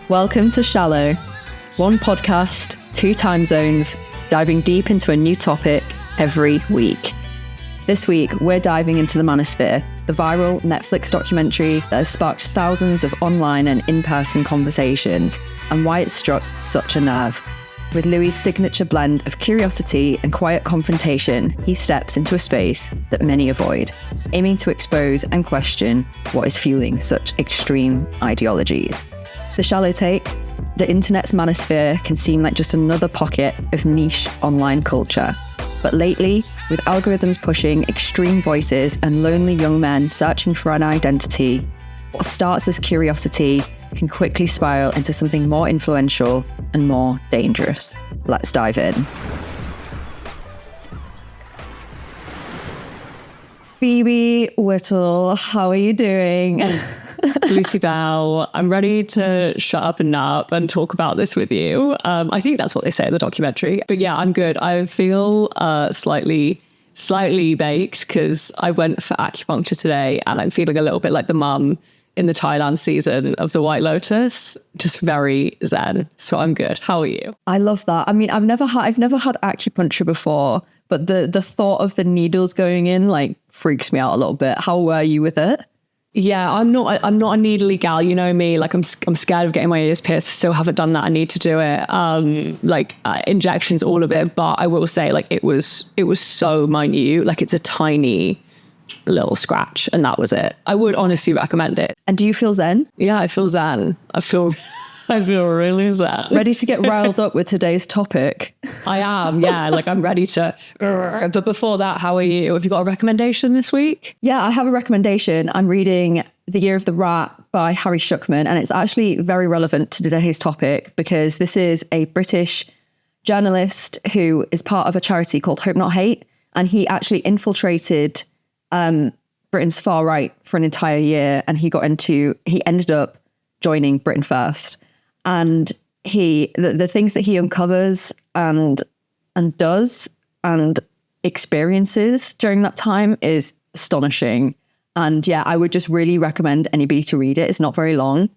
Welcome to Shallow. One podcast, two time zones, diving deep into a new topic every week. This week, we're diving into the Manosphere, the viral Netflix documentary that has sparked thousands of online and in-person conversations, and why it struck such a nerve. With Louis' signature blend of curiosity and quiet confrontation, he steps into a space that many avoid, aiming to expose and question what is fueling such extreme ideologies. The Shallow take: the internet's manosphere can seem like just another pocket of niche online culture. But lately, with algorithms pushing extreme voices and lonely young men searching for an identity, what starts as curiosity can quickly spiral into something more influential and more dangerous. Let's dive in. Phoebe Whittle, how are you doing? Lucy Bell, I'm ready to shut up and nap and talk about this with you. I think that's what they say in the documentary. But yeah, I'm good. I feel slightly baked because I went for acupuncture today and I'm feeling a little bit like the mum in the Thailand season of The White Lotus, just very zen. So I'm good. How are you? I love that. I mean, I've never had acupuncture before, but the thought of the needles going in like freaks me out a little bit. How were you with it? Yeah, I'm not a needly gal. You know me, like I'm scared of getting my ears pierced. I still haven't done that. I need to do it. Injections, all of it. But I will say, like, it was so minute. Like, it's a tiny little scratch, and that was it. I would honestly recommend it. And do you feel zen? Yeah, I feel zen. I feel really zen. Ready to get riled up with today's topic? I am, yeah. Like, I'm ready to. But before that, how are you? Have you got a recommendation this week? Yeah, I have a recommendation. I'm reading The Year of the Rat by Harry Shukman, and it's actually very relevant to today's topic because this is a British journalist who is part of a charity called Hope Not Hate, and he actually infiltrated Britain's far right for an entire year, and he ended up joining Britain First. And the things that he uncovers and does and experiences during that time is astonishing. And yeah, I would just really recommend anybody to read it. It's not very long.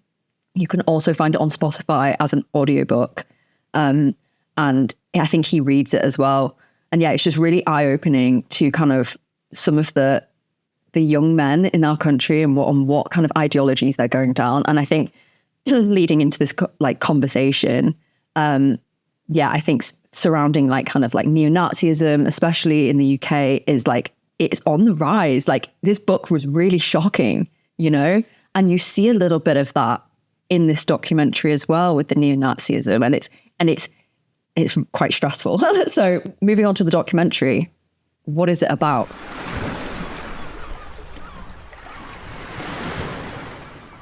You can also find it on Spotify as an audiobook. And I think he reads it as well. And yeah, it's just really eye-opening to kind of some of the young men in our country and what kind of ideologies they're going down. And I think leading into this conversation, I think surrounding kind of neo-Nazism, especially in the UK, is it's on the rise. Like, this book was really shocking, you know, and you see a little bit of that in this documentary as well with the neo-Nazism, and it's quite stressful. So moving on to the documentary, what is it about?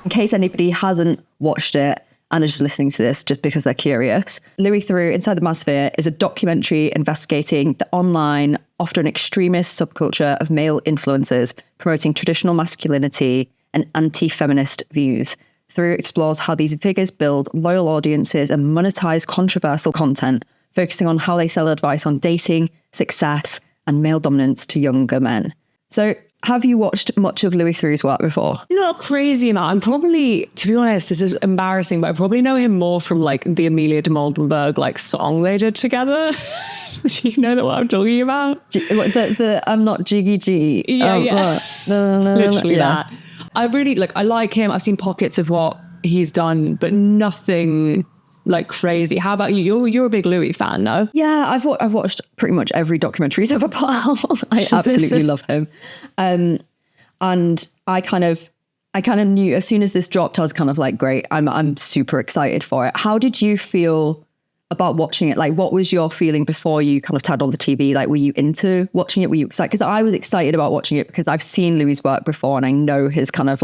In case anybody hasn't watched it and is just listening to this just because they're curious, Louis Theroux, Inside the Manosphere, is a documentary investigating the online, often extremist subculture of male influencers promoting traditional masculinity and anti-feminist views. Theroux explores how these figures build loyal audiences and monetize controversial content, focusing on how they sell advice on dating, success, and male dominance to younger men. So, have you watched much of Louis Theroux's work before? Not crazy amount. I'm probably, to be honest, this is embarrassing, but I probably know him more from the Amelia de Moldenberg song they did together. Do you know what I'm talking about? The I'm not Jiggy G. Yeah. Literally that. I really I like him. I've seen pockets of what he's done, but nothing crazy. How about you? You're a big Louis fan, no? Yeah, I've watched pretty much every documentary he's ever put out. I absolutely love him. And I kind of knew as soon as this dropped, I was kind of great. I'm super excited for it. How did you feel about watching it? What was your feeling before you kind of turned on the TV? Were you into watching it? Were you excited? Because I was excited about watching it because I've seen Louis' work before and I know his kind of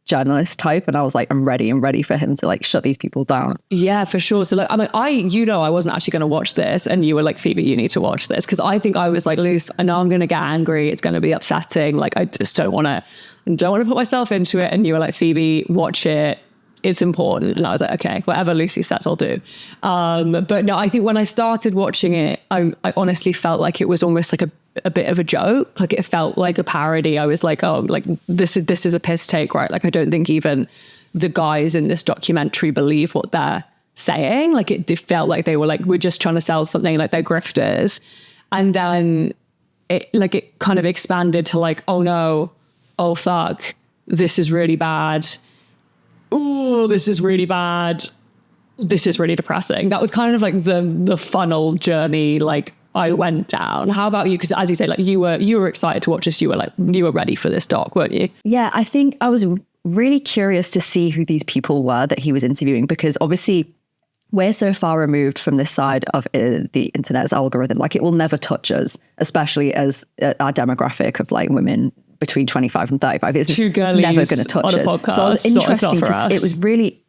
journalist type, and I was I'm ready for him to shut these people down. Yeah, for sure. So I wasn't actually going to watch this, and you were like, Phoebe, you need to watch this, because I think I was Luce, I know I'm going to get angry, it's going to be upsetting, I just don't want to put myself into it. And you were like, Phoebe, watch it, it's important. And I was like, okay, whatever Lucy says, I'll do. But no, I think when I started watching it, I honestly felt like it was almost a bit of a joke. It felt like a parody. I was like, oh, this is a piss take, right? I don't think even the guys in this documentary believe what they're saying. Like it felt like they were like, we're just trying to sell something, like they're grifters. And then it kind of expanded to like, oh no, oh fuck, this is really bad. Oh, this is really bad. This is really depressing. That was kind of like the funnel journey like I went down. How about you? Because as you say, like you were excited to watch this. You were ready for this doc, weren't you? Yeah, I think I was really curious to see who these people were that he was interviewing, because obviously we're so far removed from this side of the internet's algorithm. Like it will never touch us, especially as our demographic of like women between 25 and 35. It's just never going to touch us. Podcast. So it was interesting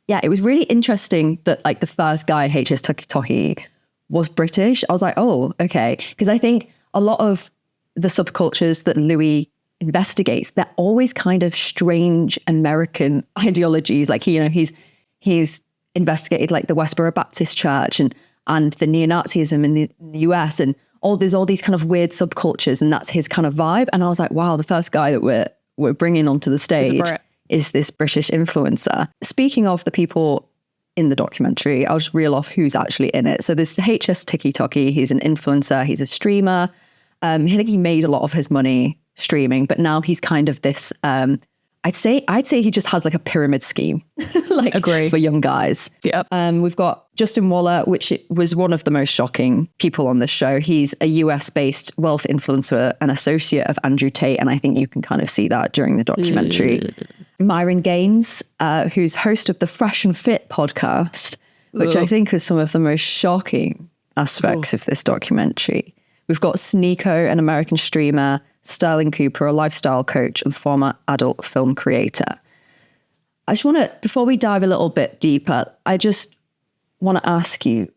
it was really interesting that like the first guy, HS Toki, was British. I was like, oh, okay. Because I think a lot of the subcultures that Louis investigates, they're always kind of strange American ideologies. Like, you know, he's investigated like the Westboro Baptist Church and the neo-Nazism in the US, and all these kind of weird subcultures, and that's his kind of vibe. And I was like, wow, the first guy that we're bringing onto the stage is this British influencer. Speaking of the people in the documentary, I'll just reel off who's actually in it. So there's HS Toki. He's an influencer. He's a streamer. I think he made a lot of his money streaming, but now he's kind of this, I'd say he just has like a pyramid scheme, like for young guys. Yep. We've got Justin Waller, which was one of the most shocking people on this show. He's a US-based wealth influencer and associate of Andrew Tate, and I think you can kind of see that during the documentary. Myron Gaines, who's host of the Fresh and Fit podcast, which I think is some of the most shocking aspects of this documentary. We've got Sneeko, an American streamer, Sterling Cooper, a lifestyle coach and former adult film creator. I just want to, before we dive a little bit deeper, I just want to ask you,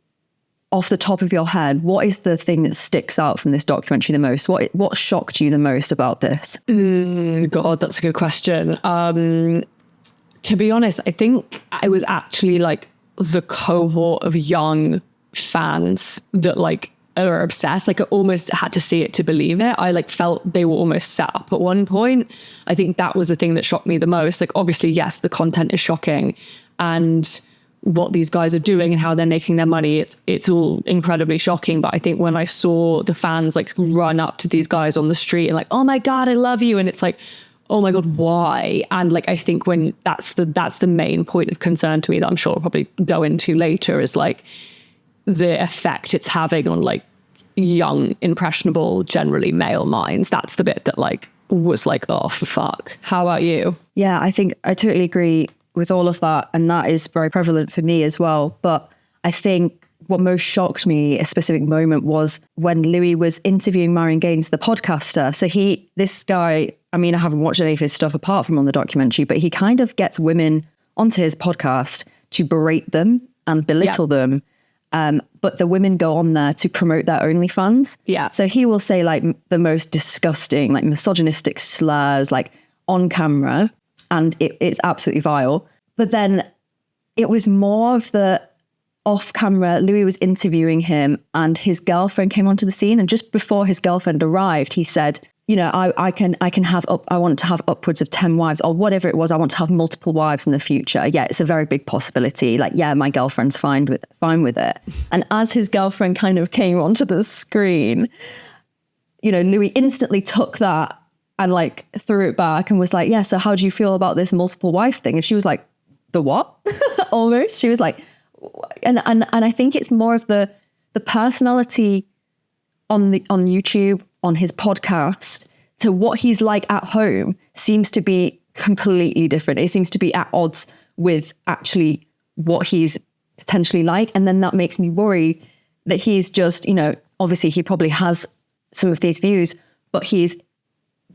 off the top of your head, what is the thing that sticks out from this documentary the most? What shocked you the most about this? God, that's a good question. To be honest, I think I was actually like the cohort of young fans that like are obsessed. Like I almost had to see it to believe it. I like felt they were almost set up at one point. I think that was the thing that shocked me the most. Like obviously, yes, the content is shocking and what these guys are doing and how they're making their money, it's all incredibly shocking. But I think when I saw the fans like run up to these guys on the street and like, oh my God, I love you. And it's like, oh my God, why? And like, I think when that's the main point of concern to me that I'm sure I'll probably go into later is like the effect it's having on like young, impressionable, generally male minds. That's the bit that like was like, oh, fuck. How about you? Yeah, I think I totally agree with all of that. And that is very prevalent for me as well. But I think what most shocked me, a specific moment, was when Louis was interviewing Myron Gaines, the podcaster. So this guy, I mean, I haven't watched any of his stuff apart from on the documentary, but he kind of gets women onto his podcast to berate them and belittle them. But the women go on there to promote their OnlyFans. Yeah. So he will say like the most disgusting, like misogynistic slurs, like on camera, and it's absolutely vile. But then it was more of the off camera. Louis was interviewing him and his girlfriend came onto the scene. And just before his girlfriend arrived, he said, you know, I want to have upwards of 10 wives or whatever it was. I want to have multiple wives in the future. Yeah, it's a very big possibility. Like, yeah, my girlfriend's fine with it. And as his girlfriend kind of came onto the screen, you know, Louis instantly took that and like threw it back and was like, yeah, so how do you feel about this multiple wife thing? And she was like, the what? Almost. She was like, and I think it's more of the personality on YouTube, on his podcast, to what he's like at home seems to be completely different. It seems to be at odds with actually what he's potentially like. And then that makes me worry that he's just, you know, obviously he probably has some of these views, but he's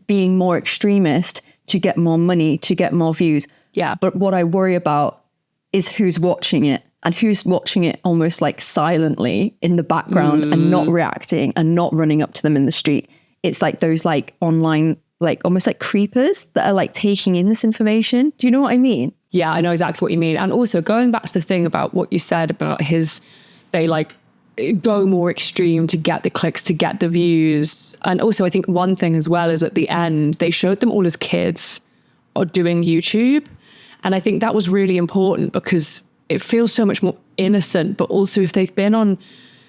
being more extremist to get more money, to get more views. Yeah. But what I worry about is who's watching it, and who's watching it almost like silently in the background and not reacting and not running up to them in the street. It's like those like online, like almost like creepers that are like taking in this information. Do you know what I mean? Yeah, I know exactly what you mean. And also going back to the thing about what you said about they like go more extreme to get the clicks, to get the views. And also I think one thing as well is at the end, they showed them all as kids or doing YouTube. And I think that was really important because it feels so much more innocent, but also if they've been on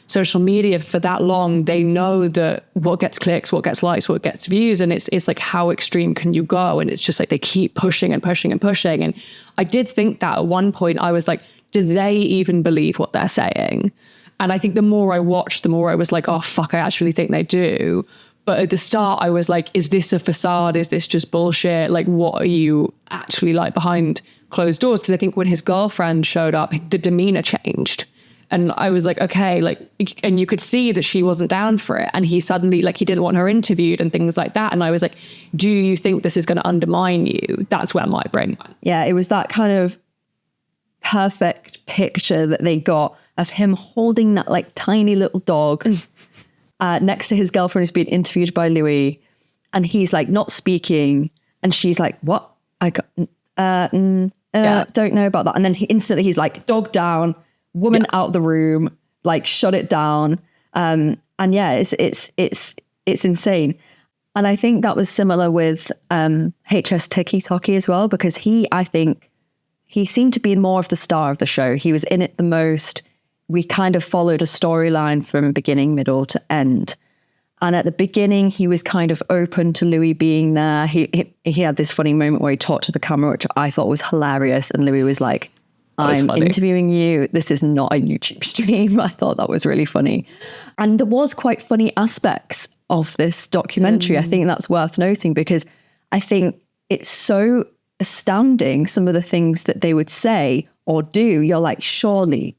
social media for that long, they know that what gets clicks, what gets likes, what gets views. And it's like, how extreme can you go? And it's just like they keep pushing and pushing and pushing. And I did think that at one point I was like, do they even believe what they're saying? And I think the more I watched, the more I was like, oh, fuck, I actually think they do. But at the start, I was like, is this a facade? Is this just bullshit? Like, what are you actually like behind closed doors? Because I think when his girlfriend showed up, the demeanor changed. And I was like, okay, like, and you could see that she wasn't down for it. And he suddenly, like, he didn't want her interviewed and things like that. And I was like, do you think this is going to undermine you? That's where my brain went. Yeah, it was that kind of perfect picture that they got of him holding that like tiny little dog next to his girlfriend who's being interviewed by Louis. And he's like not speaking. And she's like, what? Don't know about that. And then he's like, dog down, woman out the room, like shut it down. And yeah, it's insane. And I think that was similar with HS Tiki-Toki as well, because I think he seemed to be more of the star of the show. He was in it the most. We kind of followed a storyline from beginning, middle to end. And at the beginning, he was kind of open to Louis being there. He had this funny moment where he talked to the camera, which I thought was hilarious. And Louis was like, I'm interviewing you. This is not a YouTube stream. I thought that was really funny. And there was quite funny aspects of this documentary. I think that's worth noting because I think it's so astounding, some of the things that they would say or do. You're like, surely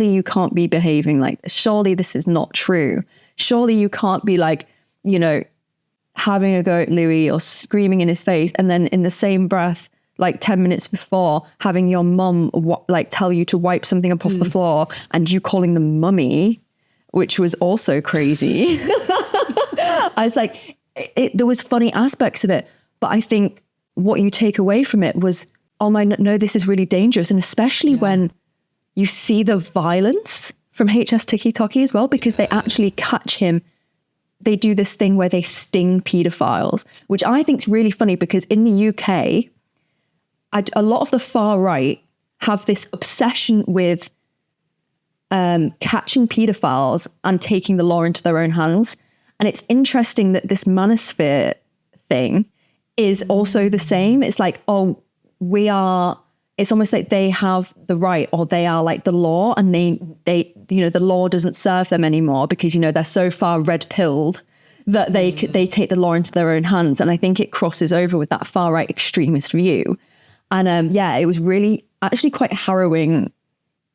you can't be behaving like this. Surely this is not true. Surely you can't be like, you know, having a go at Louis or screaming in his face. And then in the same breath, like 10 minutes before, having your mum like tell you to wipe something up off the floor and you calling them mummy, which was also crazy. I was like, there was funny aspects of it. But I think what you take away from it was, oh my, no, this is really dangerous. And especially when you see the violence from HS Tiki-Toki as well, because they actually catch him. They do this thing where they sting pedophiles, which I think is really funny because in the UK, a lot of the far right have this obsession with catching pedophiles and taking the law into their own hands. And it's interesting that this Manosphere thing is also the same. It's like, oh, it's almost like they have the right, or they are like the law, and they you know, the law doesn't serve them anymore because, you know, they're so far red-pilled that they take the law into their own hands. And I think it crosses over with that far right extremist view. And it was really actually quite harrowing,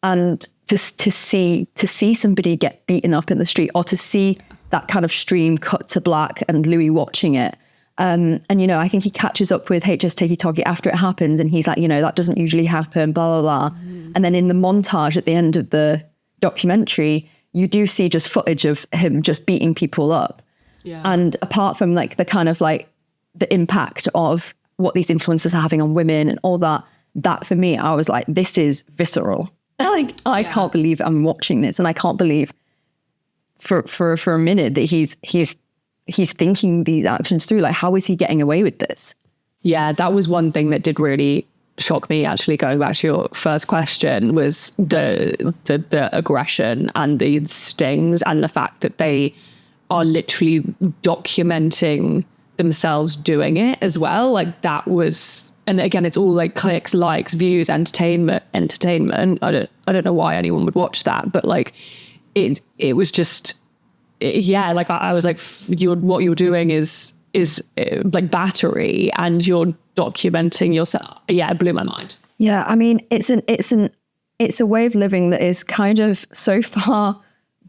and just to see somebody get beaten up in the street, or to see that kind of stream cut to black and Louis watching it. And, you know, I think he catches up with HS Tiki-Toki after it happens, and he's like, you know, that doesn't usually happen, blah, blah, blah. And then in the montage at the end of the documentary, you do see just footage of him just beating people up. Yeah. And apart from like the kind of like the impact of what these influencers are having on women and all that for me, I was like, this is visceral. Like, I can't believe I'm watching this. And I can't believe for a minute that he's thinking these actions through. Like, how is he getting away with this? Yeah, that was one thing that did really shock me, actually, going back to your first question, was the aggression and the stings, and the fact that they are literally documenting themselves doing it as well. Like, that was, and again, it's all like clicks, likes, views, entertainment. I don't know why anyone would watch that, but like it was just, like I was like, what you're doing is like battery, and you're documenting yourself. Yeah, it blew my mind. Yeah, I mean, it's a way of living that is kind of so far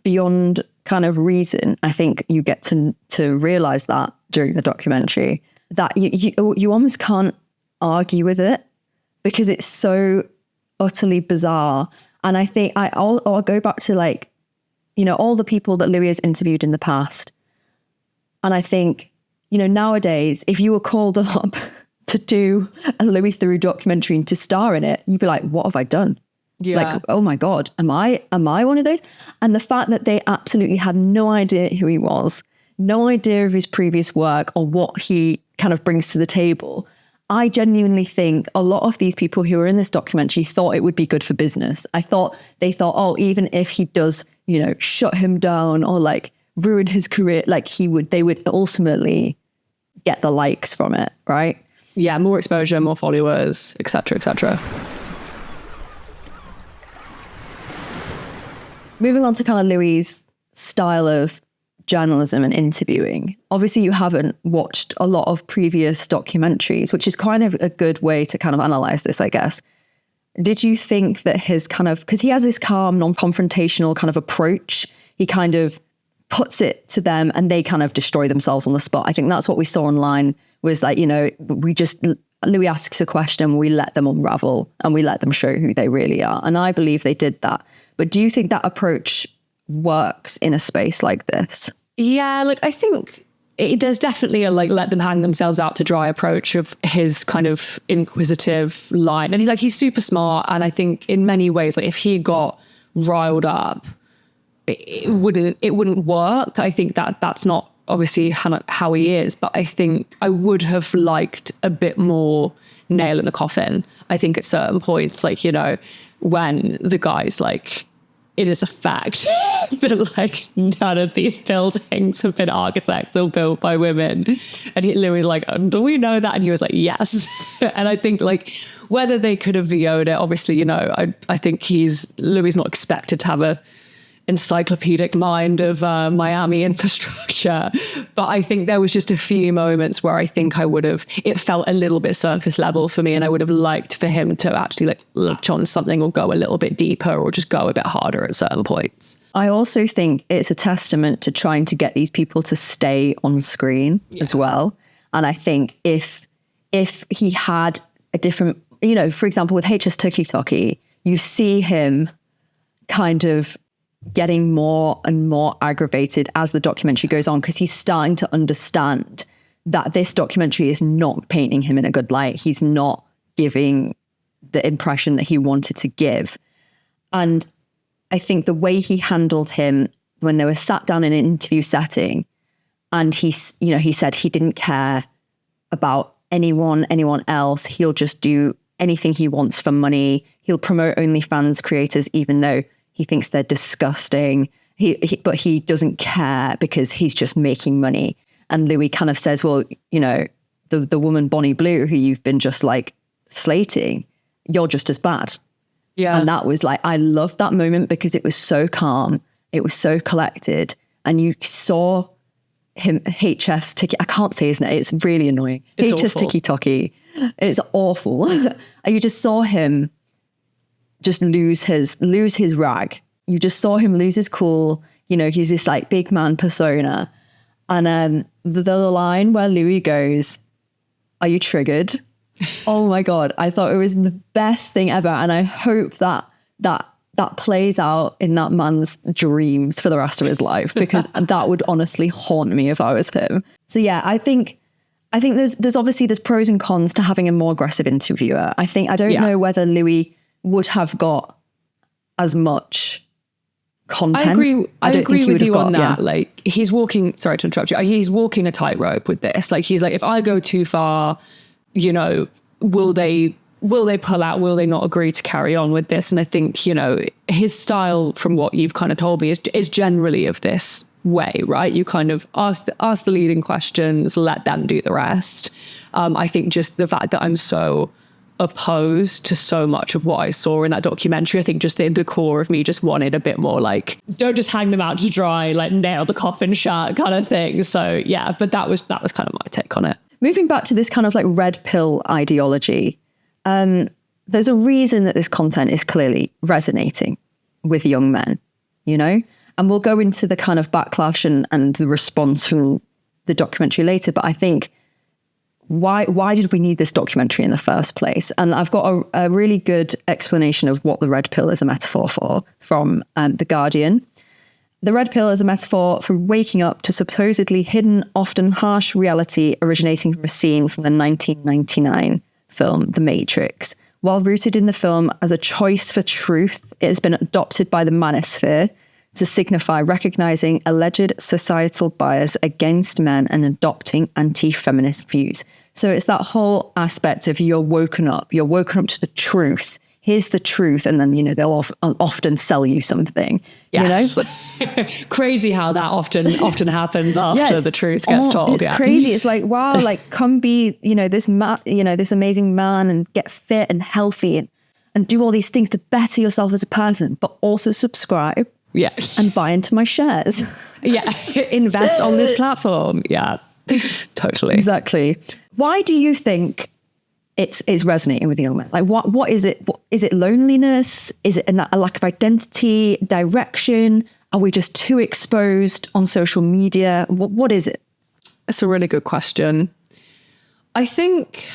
beyond kind of reason. I think you get to realize that during the documentary, that you almost can't argue with it because it's so utterly bizarre. And I think I'll go back to, like, you know, all the people that Louis has interviewed in the past. And I think, you know, nowadays, if you were called up to do a Louis Theroux documentary and to star in it, you'd be like, what have I done? Yeah. Like, oh my God, am I one of those? And the fact that they absolutely had no idea who he was, no idea of his previous work or what he kind of brings to the table. I genuinely think a lot of these people who were in this documentary thought it would be good for business. They thought, oh, even if he does, shut him down or like ruin his career, like they would ultimately get the likes from it, right? Yeah, more exposure, more followers, etc., etc. Moving on to kind of Louis' style of journalism and interviewing. Obviously, you haven't watched a lot of previous documentaries, which is kind of a good way to kind of analyze this, I guess. Did you think that his kind of, because he has this calm, non-confrontational kind of approach, he kind of puts it to them and they kind of destroy themselves on the spot. I think that's what we saw online was like, Louis asks a question, we let them unravel and we let them show who they really are. And I believe they did that. But do you think that approach works in a space like this? Yeah, like I think there's definitely a like let them hang themselves out to dry approach of his kind of inquisitive line. And he's super smart. And I think in many ways, like if he got riled up, it wouldn't work. I think that's not obviously how he is, but I think I would have liked a bit more nail in the coffin. I think at certain points, like, when the guy's like, it is a fact that like none of these buildings have been architects or built by women. And Louis was like, do we know that? And he was like, yes. And I think like whether they could have VO'd it, obviously, I think Louis not expected to have a encyclopedic mind of Miami infrastructure. But I think there was just a few moments where I think it felt a little bit surface level for me. And I would have liked for him to actually like latch on something or go a little bit deeper or just go a bit harder at certain points. I also think it's a testament to trying to get these people to stay on screen as well. And I think if he had a different, for example, with HS Tiki, you see him kind of getting more and more aggravated as the documentary goes on because he's starting to understand that this documentary is not painting him in a good light. He's not giving the impression that he wanted to give. And I think the way he handled him when they were sat down in an interview setting and he said he didn't care about anyone else. He'll just do anything he wants for money. He'll promote OnlyFans creators, even though he thinks they're disgusting, but he doesn't care because he's just making money. And Louis kind of says, well, the woman Bonnie Blue, who you've been just like slating, you're just as bad. Yeah. And that was like, I loved that moment because it was so calm. It was so collected. And you saw him, HS Tiki, I can't say his name. It's really annoying. It's HS Tiki. It's awful. And you just saw him just lose his rag. You just saw him lose his cool. He's this like big man persona. And the line where Louis goes, "Are you triggered?" Oh my God. I thought it was the best thing ever. And I hope that plays out in that man's dreams for the rest of his life, because that would honestly haunt me if I was him. So yeah, I think there's obviously pros and cons to having a more aggressive interviewer. I don't know whether Louis would have got as much content. I agree with you on that. Yeah. Like he's walking, sorry to interrupt you. He's walking a tightrope with this. Like he's like, if I go too far, will they pull out? Will they not agree to carry on with this? And I think, his style from what you've kind of told me is generally of this way, right? You kind of ask the leading questions, let them do the rest. I think just the fact that I'm so opposed to so much of what I saw in that documentary, I think just the core of me just wanted a bit more like, don't just hang them out to dry, like nail the coffin shut kind of thing. So yeah, but that was kind of my take on it. Moving back to this kind of like red pill ideology, there's a reason that this content is clearly resonating with young men, and we'll go into the kind of backlash and the response from the documentary later. But I think why did we need this documentary in the first place? And I've got a really good explanation of what the red pill is a metaphor for from The Guardian. The red pill is a metaphor for waking up to supposedly hidden, often harsh reality originating from a scene from the 1999 film The Matrix. While rooted in the film as a choice for truth, it has been adopted by the Manosphere to signify recognizing alleged societal bias against men and adopting anti-feminist views. So it's that whole aspect of you're woken up to the truth. Here's the truth. And then, they'll often sell you something, Yes. Crazy how that often happens after the truth gets told. It's crazy. It's like, wow, like come be, this amazing man and get fit and healthy and do all these things to better yourself as a person, but also subscribe. Yeah. And buy into my shares. Yeah. Invest on this platform. Yeah. Totally. Exactly. Why do you think it's resonating with young men? Like what is it? Is it loneliness? Is it a lack of identity, direction? Are we just too exposed on social media? What is it? It's a really good question. I think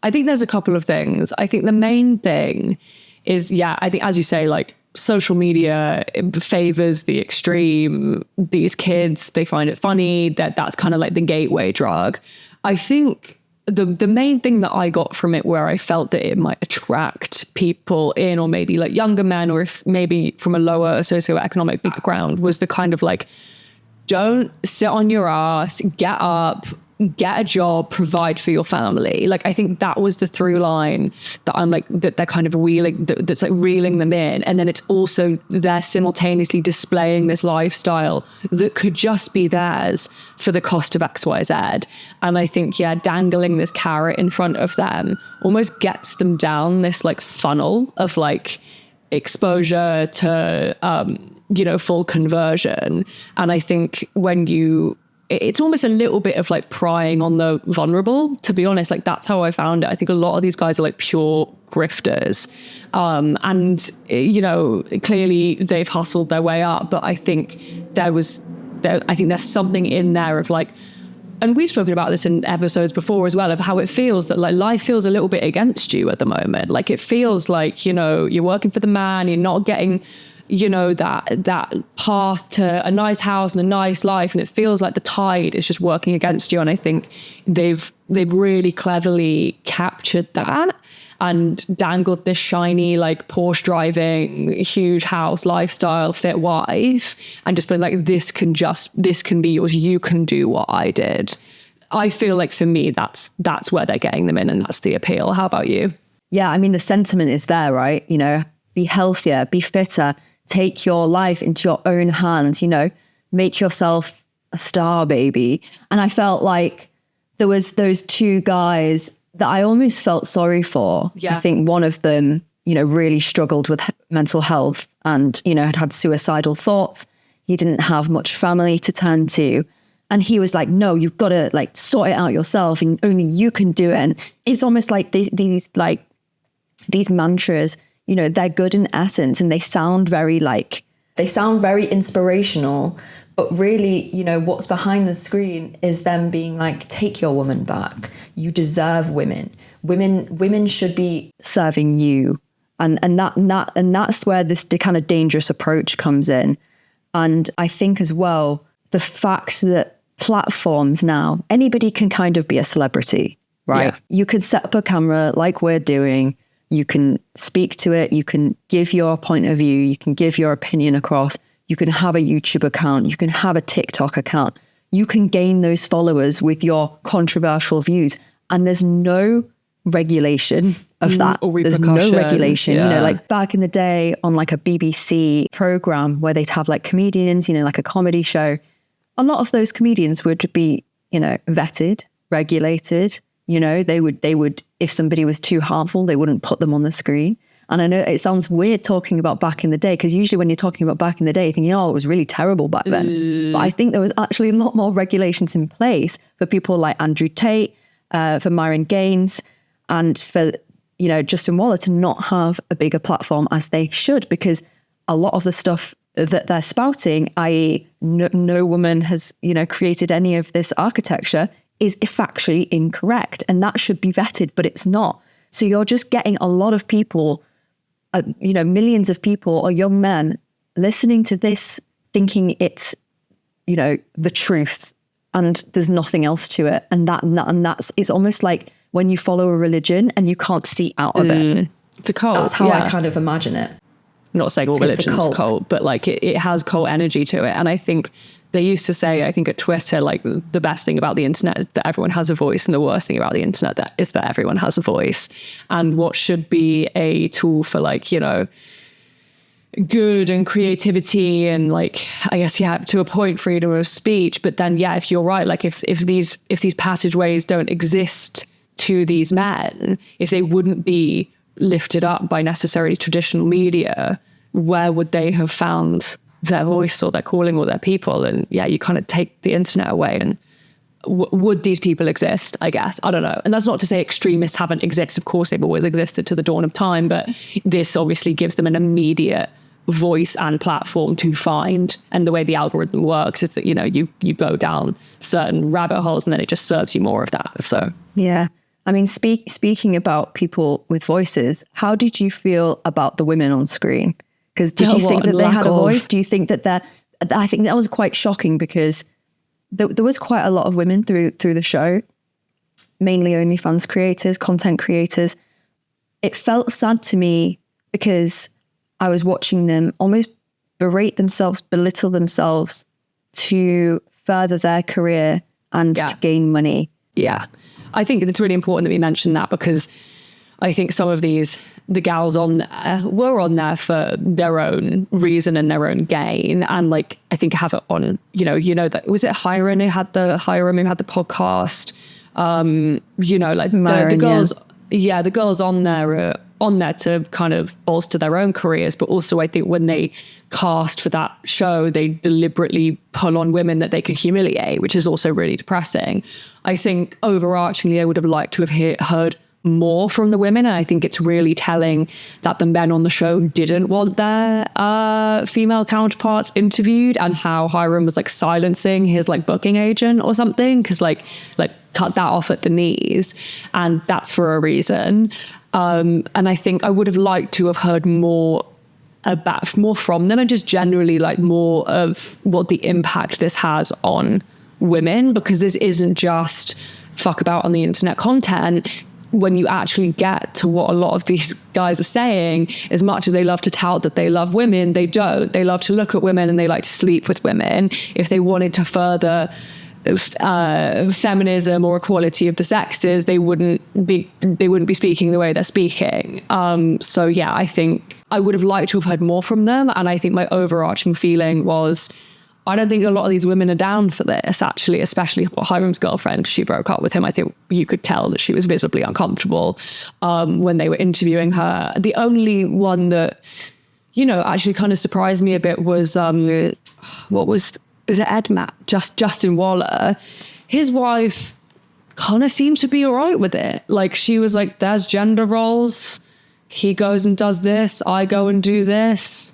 there's a couple of things. I think the main thing is, I think, as you say, like social media favors the extreme. These kids, they find it funny. That's kind of like the gateway drug. I think the main thing that I got from it, where I felt that it might attract people in, or maybe like younger men, or if maybe from a lower socioeconomic background, was the kind of like, don't sit on your ass, get up, get a job, provide for your family. Like, I think that was the through line that I'm like, that they're kind of that's like reeling them in. And then it's also they're simultaneously displaying this lifestyle that could just be theirs for the cost of XYZ. And I think, dangling this carrot in front of them almost gets them down this like funnel of like exposure to, full conversion. And I think it's almost a little bit of like prying on the vulnerable, to be honest. Like, that's how I found it. I think a lot of these guys are like pure grifters. And clearly they've hustled their way up. But I think there's something in there of like, and we've spoken about this in episodes before as well, of how it feels that like life feels a little bit against you at the moment. Like, it feels like, you're working for the man, you're not getting that path to a nice house and a nice life, and it feels like the tide is just working against you. And I think they've really cleverly captured that and dangled this shiny like Porsche driving, huge house, lifestyle, fit wife, and just been like, this can be yours, you can do what I did. I feel like for me that's where they're getting them in, and that's the appeal. How about you? Yeah, I mean, the sentiment is there, right? Be healthier, be fitter, take your life into your own hands, make yourself a star, baby. And I felt like there was those two guys that I almost felt sorry for. Yeah. I think one of them, really struggled with mental health and, had suicidal thoughts. He didn't have much family to turn to. And he was like, no, you've got to like sort it out yourself, and only you can do it. And it's almost like these mantras, they're good in essence, and they sound very inspirational, but really, what's behind the screen is them being like, take your woman back. You deserve women. Women should be serving you. And that's where the kind of dangerous approach comes in. And I think as well, the fact that platforms now, anybody can kind of be a celebrity, right? Yeah. You could set up a camera like we're doing. You can speak to it. You can give your point of view. You can give your opinion across. You can have a YouTube account. You can have a TikTok account. You can gain those followers with your controversial views. And there's no regulation of that. There's no regulation. Yeah. Like back in the day on like a BBC program where they'd have like comedians, like a comedy show. A lot of those comedians would be, vetted, regulated. They would, if somebody was too harmful, they wouldn't put them on the screen. And I know it sounds weird talking about back in the day, because usually when you're talking about back in the day, you think, it was really terrible back then. But I think there was actually a lot more regulations in place for people like Andrew Tate, for Myron Gaines, and for, Justin Waller to not have a bigger platform as they should, because a lot of the stuff that they're spouting, i.e. no woman has, created any of this architecture, is factually incorrect, and that should be vetted, but it's not. So you're just getting a lot of people, millions of people or young men listening to this, thinking it's, the truth, and there's nothing else to it. And that's it's almost like when you follow a religion and you can't see out of it. It's a cult. That's how I kind of imagine it. not saying all religions It's a cult. cult, but like it has cult energy to it. And I think they used to say, I think at Twitter, like the best thing about the internet is that everyone has a voice, and the worst thing about the internet is that everyone has a voice. And what should be a tool for like, you know, good and creativity and like, I guess, yeah, to a point, freedom of speech. But then, yeah, if you're right, like if these passageways don't exist to these men, if they wouldn't be lifted up by necessarily traditional media, where would they have found their voice or their calling or their people? And yeah, you kind of take the internet away, and would these people exist? I guess, I don't know. And that's not to say extremists haven't existed. Of course, they've always existed to the dawn of time, but this obviously gives them an immediate voice and platform to find. And the way the algorithm works is that, you know, you go down certain rabbit holes and then it just serves you more of that. So yeah, I mean, speaking about people with voices, how did you feel about the women on screen? Because did you think that they had a voice? Do you think that I think that was quite shocking, because there was quite a lot of women through the show, mainly OnlyFans creators, content creators. It felt sad to me because I was watching them almost berate themselves, belittle themselves to further their career and to gain money. Yeah. I think it's really important that we mention that, because I think some of the gals on there were on there for their own reason and their own gain. And like, I think have it on, you know, that was it Hiram who had the podcast, you know, like Myron, the girls, the girls on there are on there to kind of bolster their own careers. But also I think when they cast for that show, they deliberately pull on women that they could humiliate, which is also really depressing. I think overarchingly, I would have liked to have heard more from the women. And I think it's really telling that the men on the show didn't want their female counterparts interviewed, and how Hiram was like silencing his like booking agent or something, because like cut that off at the knees, and that's for a reason. And I think I would have liked to have heard more from them, and just generally like more of what the impact this has on women, because this isn't just fuck about on the internet content. When you actually get to what a lot of these guys are saying, as much as they love to tout that they love women, they don't. They love to look at women and they like to sleep with women. If they wanted to further feminism or equality of the sexes, they wouldn't be speaking the way they're speaking. So yeah, I think I would have liked to have heard more from them. And I think my overarching feeling was, I don't think a lot of these women are down for this, actually, especially Hiram's girlfriend. She broke up with him. I think you could tell that she was visibly uncomfortable when they were interviewing her. The only one that, you know, actually kind of surprised me a bit was, was it Ed Matt? Justin Waller. His wife kind of seemed to be all right with it. Like, she was like, there's gender roles. He goes and does this. I go and do this.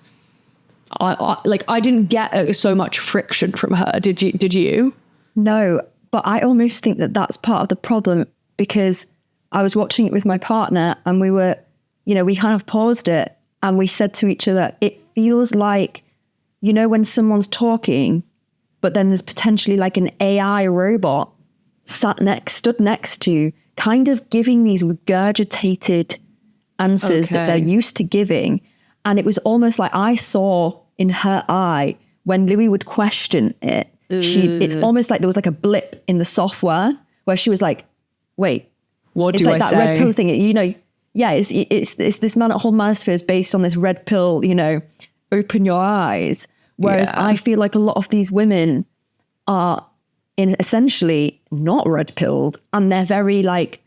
I didn't get so much friction from her. Did you? No, but I almost think that that's part of the problem, because I was watching it with my partner and we were, you know, we kind of paused it and we said to each other, it feels like, you know, when someone's talking, but then there's potentially like an AI robot stood next to you, kind of giving these regurgitated answers that they're used to giving. And it was almost like I saw in her eye when Louis would question it, it's almost like there was like a blip in the software where she was like, wait, what it's do like I that say? red pill thing, you know, yeah, it's this whole manosphere is based on this red pill, you know, open your eyes. Whereas I feel like a lot of these women are essentially not red pilled, and they're very like,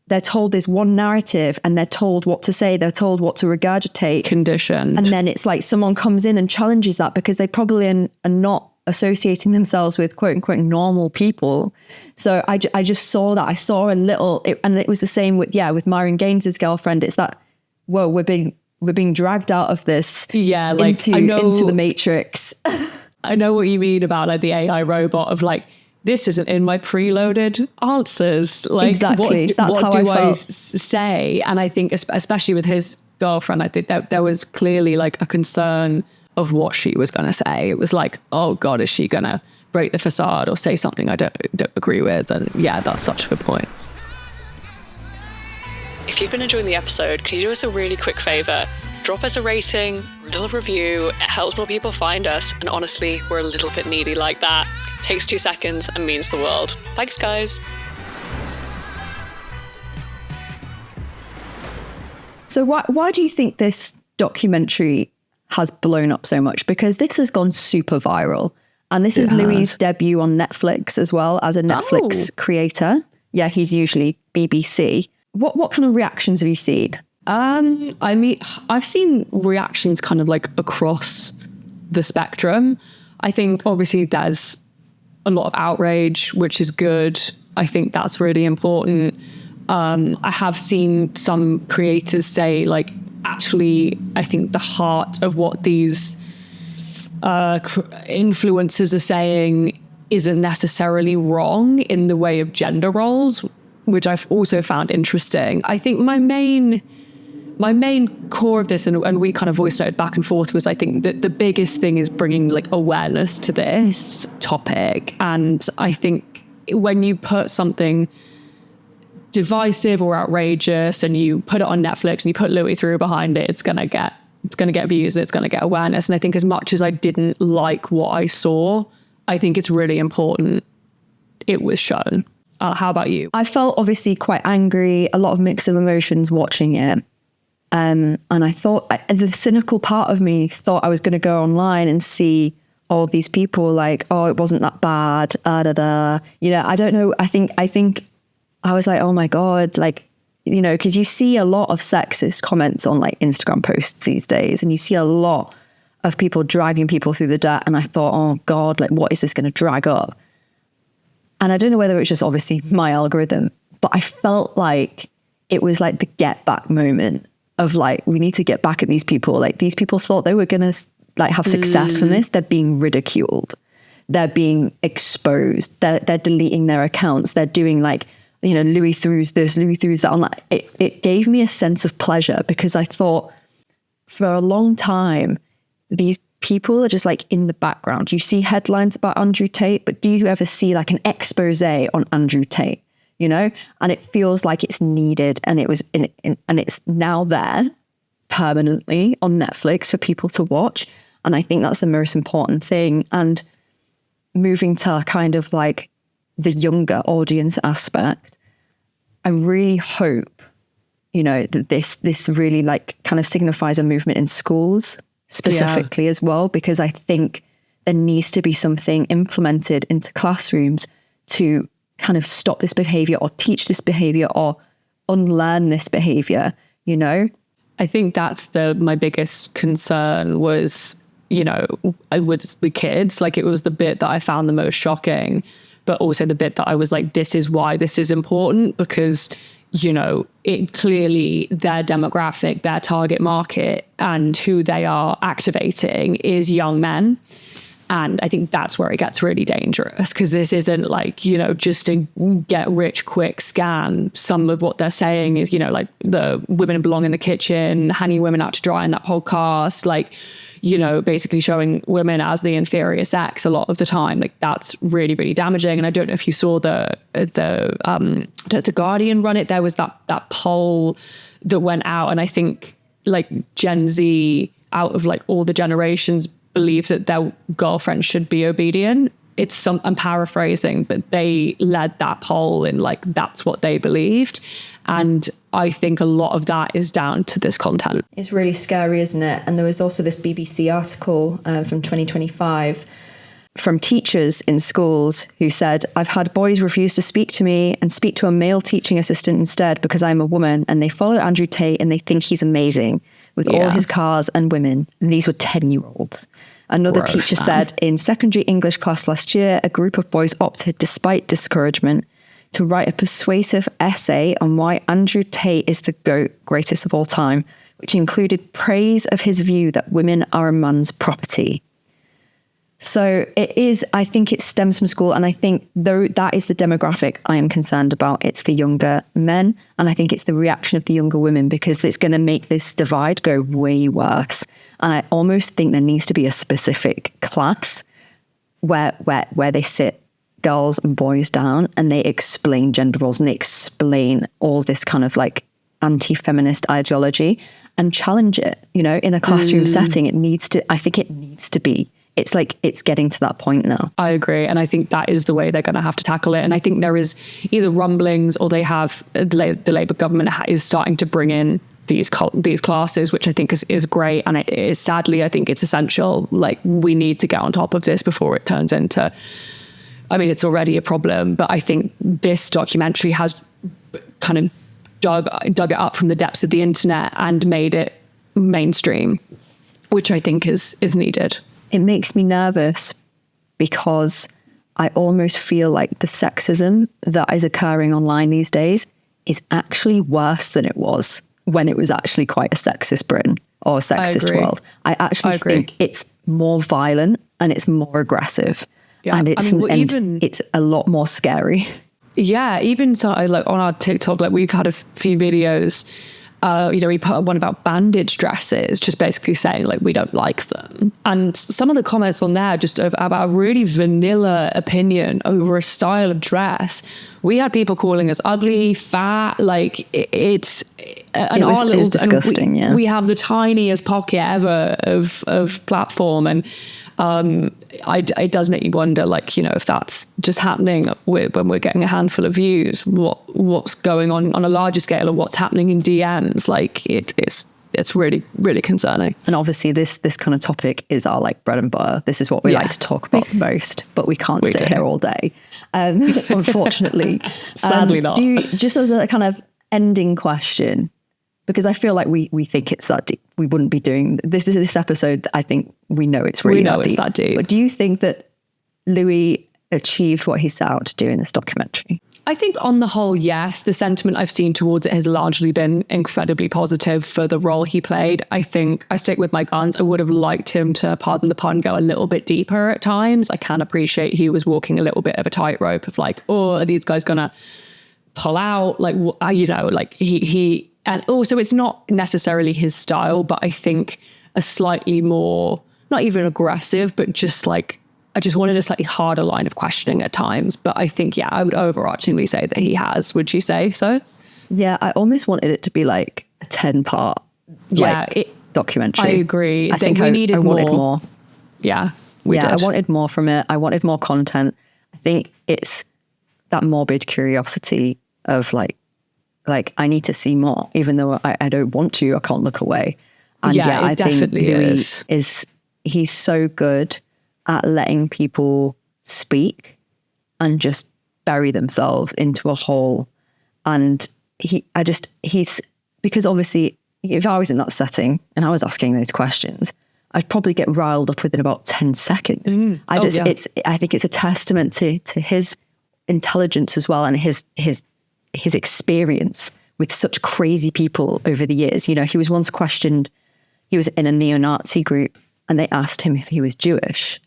they're told this one narrative and they're told what to say, they're told what to regurgitate. Conditioned. And then it's like someone comes in and challenges that, because they probably are not associating themselves with quote unquote normal people. So I just saw that. I saw a little, and it was the same with Myron Gaines's girlfriend. It's that, whoa, we're being dragged out of this into the matrix. I know what you mean about like the AI robot of like, this isn't in my preloaded answers. Like, exactly. That's what how do I felt. say? And I think especially with his girlfriend, I think that there was clearly like a concern of what she was going to say. It was like, oh God, is she going to break the facade or say something I don't agree with? And yeah, that's such a good point. If you've been enjoying the episode, can you do us a really quick favour? drop us a rating, a little review. It helps more people find us. And honestly, we're a little bit needy like that. Takes 2 seconds and means the world. Thanks, guys. So why do you think this documentary has blown up so much? Because this has gone super viral. And this is Louis' debut on Netflix as well, as a Netflix creator. Yeah, he's usually BBC. What kind of reactions have you seen? I mean, I've seen reactions kind of like across the spectrum. I think obviously there's a lot of outrage, which is good. I think that's really important. I have seen some creators say, like, actually, I think the heart of what these influencers are saying isn't necessarily wrong in the way of gender roles, which I've also found interesting. I think my main core of this, and we kind of voiced it back and forth, was I think that the biggest thing is bringing like awareness to this topic. And I think when you put something divisive or outrageous and you put it on Netflix and you put Louis Theroux behind it, it's going to get views, it's going to get awareness. And I think as much as I didn't like what I saw, I think it's really important it was shown. How about you? I felt obviously quite angry, a lot of mix of emotions watching it. And I thought, the cynical part of me thought I was going to go online and see all these people like, oh, it wasn't that bad. You know, I don't know. I think I was like, oh my God, like, you know, because you see a lot of sexist comments on like Instagram posts these days, and you see a lot of people dragging people through the dirt. And I thought, oh God, like, what is this going to drag up? And I don't know whether it's just obviously my algorithm, but I felt like it was like the get back moment of like, we need to get back at these people. Like, these people thought they were going to like have success from this. They're being ridiculed. They're being exposed. They're deleting their accounts. They're doing like, you know, Louis Theroux's this, Louis Theroux's that. Like, it gave me a sense of pleasure, because I thought for a long time, these people are just like in the background. You see headlines about Andrew Tate, but do you ever see like an expose on Andrew Tate? You know, and it feels like it's needed, and it was and it's now there permanently on Netflix for people to watch. And I think that's the most important thing. And moving to kind of like the younger audience aspect, I really hope, you know, that this really like kind of signifies a movement in schools specifically as well, because I think there needs to be something implemented into classrooms to kind of stop this behavior or teach this behavior or unlearn this behavior, you know? I think that's my biggest concern was, you know, with the kids. Like, it was the bit that I found the most shocking, but also the bit that I was like, this is why this is important, because, you know, it clearly their demographic, their target market and who they are activating is young men. And I think that's where it gets really dangerous, because this isn't like, you know, just a get rich quick scam. Some of what they're saying is, you know, like the women belong in the kitchen, hanging women out to dry in that podcast, like, you know, basically showing women as the inferior sex a lot of the time. Like, that's really, really damaging. And I don't know if you saw the Guardian run it. There was that poll that went out, and I think like Gen Z, out of like all the generations, believe that their girlfriend should be obedient. I'm paraphrasing, but they led that poll and like that's what they believed. And I think a lot of that is down to this content. It's really scary, isn't it? And there was also this BBC article from 2025 from teachers in schools who said, I've had boys refuse to speak to me and speak to a male teaching assistant instead because I'm a woman, and they follow Andrew Tate and they think he's amazing with all his cars and women. And these were 10-year-olds. Another teacher said in secondary English class last year, a group of boys opted, despite discouragement, to write a persuasive essay on why Andrew Tate is the GOAT, greatest of all time, which included praise of his view that women are a man's property. So it is, I think it stems from school. And I think though that is the demographic I am concerned about, it's the younger men. And I think it's the reaction of the younger women, because it's going to make this divide go way worse. And I almost think there needs to be a specific class where they sit girls and boys down and they explain gender roles and they explain all this kind of like anti-feminist ideology. and challenge it, you know, in a classroom setting. I think it needs to be. It's like, it's getting to that point now. I agree. And I think that is the way they're going to have to tackle it. And I think there is either rumblings or they have, the Labour government is starting to bring in these classes, which I think is great. And it is, sadly, I think it's essential. Like, we need to get on top of this before it turns into, I mean, it's already a problem, but I think this documentary has kind of dug it up from the depths of the internet and made it mainstream, which I think is needed. It makes me nervous because I almost feel like the sexism that is occurring online these days is actually worse than it was when it was actually quite a sexist Britain or a sexist world. I actually think it's more violent and it's more aggressive. Yeah. And it's a lot more scary. Yeah, even so, like on our TikTok, like we've had a few videos. We put one about bandage dresses, just basically saying like we don't like them. And some of the comments on there just about a really vanilla opinion over a style of dress. We had people calling us ugly, fat, like it's disgusting. We have the tiniest pocket ever of platform, and it does make you wonder, like, you know, if that's just happening when we're getting a handful of views, what's going on a larger scale, or what's happening in DMs. Like it's really, really concerning. And obviously this kind of topic is our like bread and butter. This is what we like to talk about most, but we can't sit here all day. Unfortunately. Sadly not. Just as a kind of ending question, because I feel like we think it's that deep. We wouldn't be doing this episode. I think we know it's really that deep. But do you think that Louis achieved what he set out to do in this documentary? I think on the whole, yes. The sentiment I've seen towards it has largely been incredibly positive for the role he played. I think I stick with my guns. I would have liked him to, pardon the pun, go a little bit deeper at times. I can appreciate he was walking a little bit of a tightrope of like, oh, are these guys going to pull out? Like, you know, like he and also it's not necessarily his style, but I think a slightly more, not even aggressive, but just like, I just wanted a slightly harder line of questioning at times. But I think, yeah, I would overarchingly say that he has. Would you say so? Yeah, I almost wanted it to be like a 10-part documentary. I agree. I think I wanted more. Yeah, we did. I wanted more from it. I wanted more content. I think it's that morbid curiosity of like I need to see more, even though I don't want to. I can't look away. And yeah, I think Louis he's so good at letting people speak and just bury themselves into a hole. And he's because obviously if I was in that setting and I was asking those questions, I'd probably get riled up within about 10 seconds. I think it's a testament to his intelligence as well, and his experience with such crazy people over the years. You know, he was once questioned, he was in a neo-Nazi group and they asked him if he was Jewish.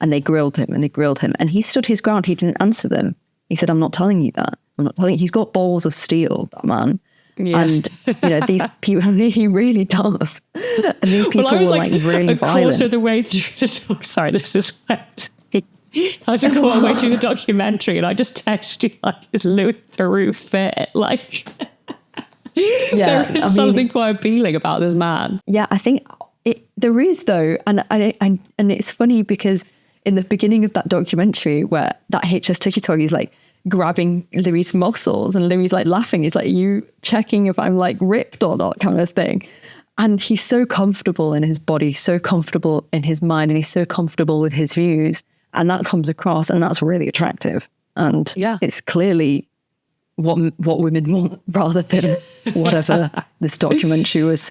And they grilled him and he stood his ground. He didn't answer them. He said, I'm not telling you that. I'm not telling you. He's got balls of steel, that man. Yes. And, you know, these people, he really does. And these people were like really violent. A quarter of the way through the talk. Sorry, this is wet. I was a quarter way through the documentary and I just texted you like, is Louis Theroux fit? Like, there is something quite appealing about this man. Yeah, I think there is though. And it's funny because in the beginning of that documentary where that HS TikTok is like grabbing Louis' muscles and Louis like laughing, he's like, you checking if I'm like ripped or not kind of thing. And he's so comfortable in his body, so comfortable in his mind, and he's so comfortable with his views. And that comes across and that's really attractive. And it's clearly what women want rather than whatever this documentary was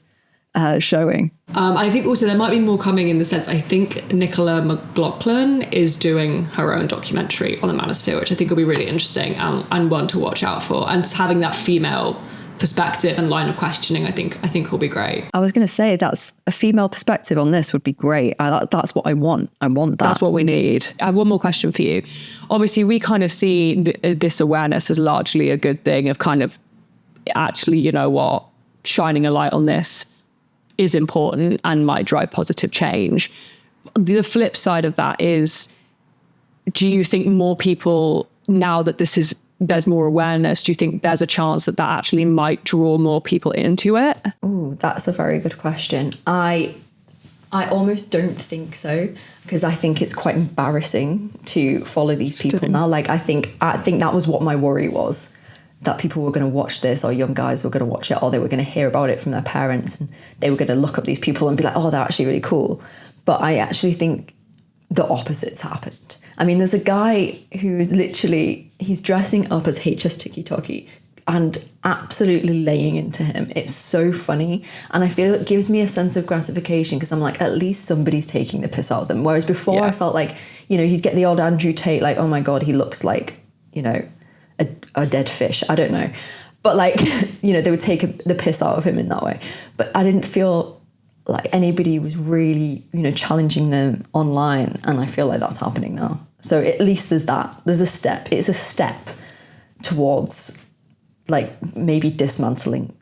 showing. I think also there might be more coming in the sense, I think Nicola McLaughlin is doing her own documentary on the Manosphere, which I think will be really interesting and one to watch out for. And having that female perspective and line of questioning, I think will be great. I was going to say that's a female perspective on this would be great. That's what I want. I want that. That's what we need. I have one more question for you. Obviously, we kind of see this awareness as largely a good thing of kind of actually, you know what, shining a light on this is important and might drive positive change. The flip side of that is, do you think more people, now that this is there's more awareness, do you think there's a chance that that actually might draw more people into it? Ooh, that's a very good question. I almost don't think so, because I think it's quite embarrassing to follow these people now. Like, I think that was what my worry was, that people were going to watch this, or young guys were going to watch it, or they were going to hear about it from their parents, and they were going to look up these people and be like, oh, they're actually really cool. But I actually think the opposite's happened. I mean, there's a guy who's literally, he's dressing up as HS Tiki Toki and absolutely laying into him. It's so funny. And I feel it gives me a sense of gratification, because I'm like, at least somebody's taking the piss out of them. Whereas before I felt like, you know, he'd get the old Andrew Tate, like, oh my God, he looks like, you know, a dead fish. I don't know. But like, you know, they would take the piss out of him in that way. But I didn't feel like anybody was really, you know, challenging them online. And I feel like that's happening now. So at least there's that. There's a step. It's a step towards like maybe dismantling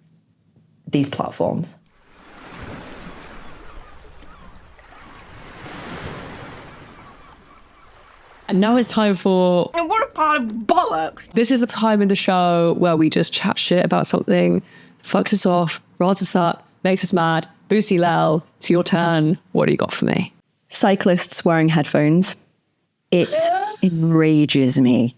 these platforms. And now it's time for... And what a pile of bollocks! This is the time in the show where we just chat shit about something, fucks us off, riles us up, makes us mad. Boosie Lel, it's your turn. What do you got for me? Cyclists wearing headphones. It enrages me.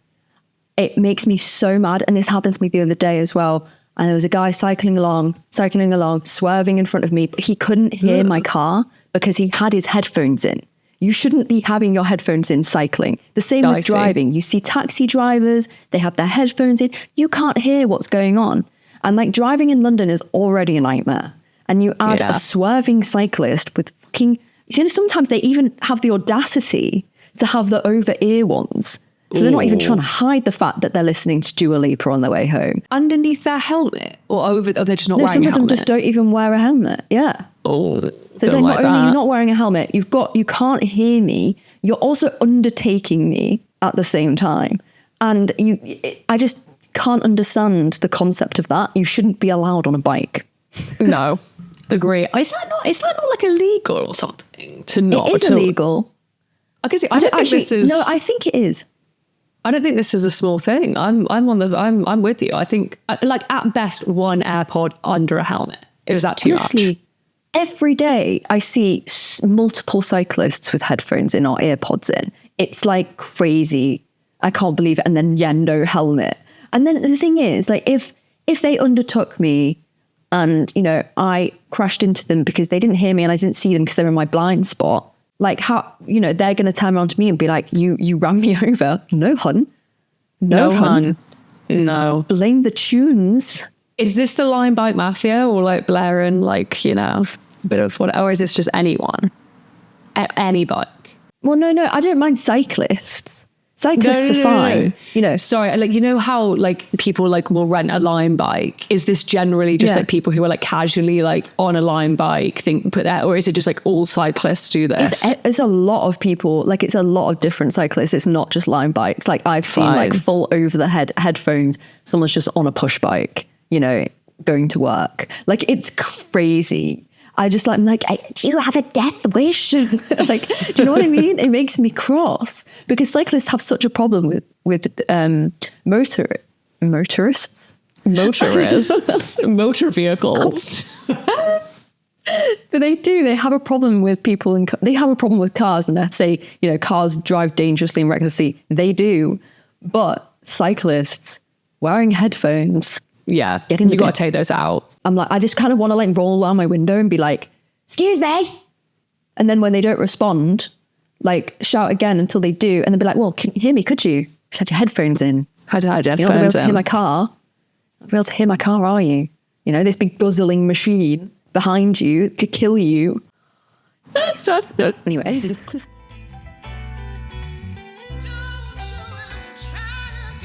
It makes me so mad. And this happened to me the other day as well. And there was a guy cycling along, swerving in front of me, but he couldn't hear my car because he had his headphones in. You shouldn't be having your headphones in cycling. The same with driving. You see taxi drivers, they have their headphones in. You can't hear what's going on. And like driving in London is already a nightmare. And you add a swerving cyclist with fucking, you know, sometimes they even have the audacity to have the over-ear ones. So they're not even trying to hide the fact that they're listening to Dua Lipa on their way home. Underneath their helmet? Or they're just not wearing a helmet? Some of them just don't even wear a helmet. Yeah. Oh, so it's like, not only you're not wearing a helmet, you can't hear me, you're also undertaking me at the same time. And I just can't understand the concept of that. You shouldn't be allowed on a bike. No. Agree. Is that not like illegal or something to not? It is illegal. I don't think this is. No, I think it is. I don't think this is a small thing. I'm with you. I think like at best one AirPod under a helmet. Is that too much? Every day I see multiple cyclists with headphones in or earpods in. It's like crazy. I can't believe it. And then no helmet. And then the thing is, like if they undertook me and, you know, I crashed into them because they didn't hear me and I didn't see them because they were in my blind spot, like how, you know, they're going to turn around to me and be like, you ran me over. No, hun. No, hun. No. Blame the tunes. Is this the Line Bike Mafia or like blaring like, you know, a bit of what, or is this just anyone? Any bike? Well, no, I don't mind cyclists. Cyclists are fine. No. You know, sorry, like, you know how like people like will rent a Line bike? Is this generally just like people who are like casually like on a Line bike or is it just like all cyclists do this? It's a lot of people, like it's a lot of different cyclists. It's not just Line bikes. Like I've seen like full over the head headphones. Someone's just on a push bike, you know, going to work. Like it's crazy. I'm like, do you have a death wish? Like, do you know what I mean? It makes me cross because cyclists have such a problem with motorists, motor vehicles. But they have a problem with people and they have a problem with cars, and they say, you know, cars drive dangerously and recklessly. They do, but cyclists wearing headphones. Yeah, you got to take those out. I'm like, I just kind of want to like roll down my window and be like, excuse me. And then when they don't respond, like shout again until they do. And then be like, well, can you hear me? Could you? You had your headphones in. How did I have headphones in? You're not going to be able to hear my car. Not be able to hear my car, are you? You know, this big guzzling machine behind you could kill you. Anyway.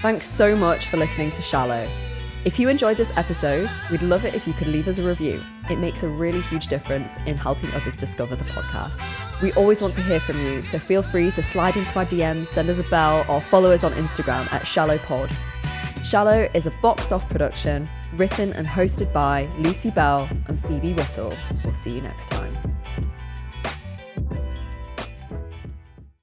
Thanks so much for listening to Shallow. If you enjoyed this episode, we'd love it if you could leave us a review. It makes a really huge difference in helping others discover the podcast. We always want to hear from you, so feel free to slide into our DMs, send us a bell, or follow us on Instagram at ShallowPod. Shallow is a boxed off production, written and hosted by Lucy Bell and Phoebe Whittle. We'll see you next time.